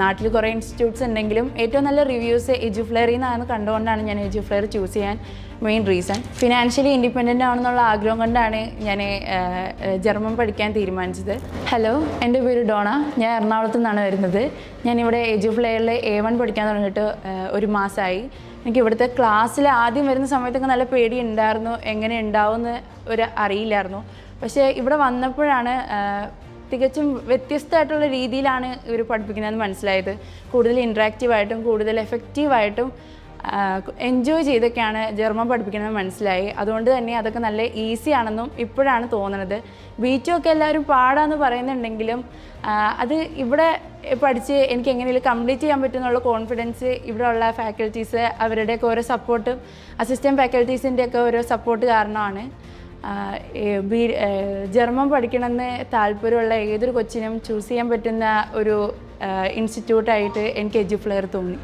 നാട്ടിൽ കുറേ ഇൻസ്റ്റിറ്റ്യൂട്ട്സ് ഉണ്ടെങ്കിലും ഏറ്റവും നല്ല റിവ്യൂസ് എഡ്യൂഫ്ലെയറിൽ നിന്നാണ് കണ്ടുകൊണ്ടാണ് ഞാൻ എഡ്യൂഫ്ലെയർ ചൂസ് ചെയ്യാൻ മെയിൻ റീസൺ. ഫിനാൻഷ്യലി ഇൻഡിപെൻഡൻ്റ് ആണെന്നുള്ള ആഗ്രഹം കൊണ്ടാണ് ഞാൻ ജർമ്മൻ പഠിക്കാൻ തീരുമാനിച്ചത്. ഹലോ, എൻ്റെ പേര് ഡോണ. ഞാൻ എറണാകുളത്തു നിന്നാണ് വരുന്നത്. ഞാനിവിടെ എഡ്യൂഫ്ലെയറിൽ A1 പഠിക്കാൻ തുടങ്ങിയിട്ട് ഒരു മാസമായി. എനിക്ക് ഇവിടുത്തെ ക്ലാസ്സിൽ ആദ്യം വരുന്ന സമയത്തൊക്കെ നല്ല പേടി ഉണ്ടായിരുന്നു, എങ്ങനെ ഉണ്ടാവുമെന്ന് അറിയില്ലായിരുന്നു. പക്ഷേ ഇവിടെ വന്നപ്പോഴാണ് തികച്ചും വ്യത്യസ്തമായിട്ടുള്ള രീതിയിലാണ് ഇവർ പഠിപ്പിക്കുന്നതെന്ന് മനസ്സിലായത്. കൂടുതൽ ഇൻട്രാക്റ്റീവായിട്ടും കൂടുതൽ എഫക്റ്റീവായിട്ടും എൻജോയ് ചെയ്തൊക്കെയാണ് ജർമ്മൻ പഠിപ്പിക്കുന്നത് മനസ്സിലായി. അതുകൊണ്ട് തന്നെ അതൊക്കെ നല്ല ഈസി ആണെന്നും ഇപ്പോഴാണ് തോന്നുന്നത്. B2 ഒക്കെ എല്ലാവരും പാടാന്ന് പറയുന്നുണ്ടെങ്കിലും അത് ഇവിടെ പഠിച്ച് എനിക്ക് എങ്ങനെയും കംപ്ലീറ്റ് ചെയ്യാൻ പറ്റുമെന്നുള്ള കോൺഫിഡൻസ് ഇവിടെയുള്ള ഫാക്കൽറ്റീസ്, അവരുടെയൊക്കെ ഓരോ സപ്പോർട്ടും അസിസ്റ്റൻറ്റ് ഫാക്കൽറ്റീസിൻ്റെയൊക്കെ ഓരോ സപ്പോർട്ട് കാരണമാണ്. ജർമ്മൻ പഠിക്കണമെന്ന് താല്പര്യമുള്ള ഏതൊരു കൊച്ചിനും ചൂസ് ചെയ്യാൻ പറ്റുന്ന ഒരു ഇൻസ്റ്റിറ്റ്യൂട്ടായിട്ട് എനിക്ക് എഡ്യൂഫ്ലെയർ തോന്നി.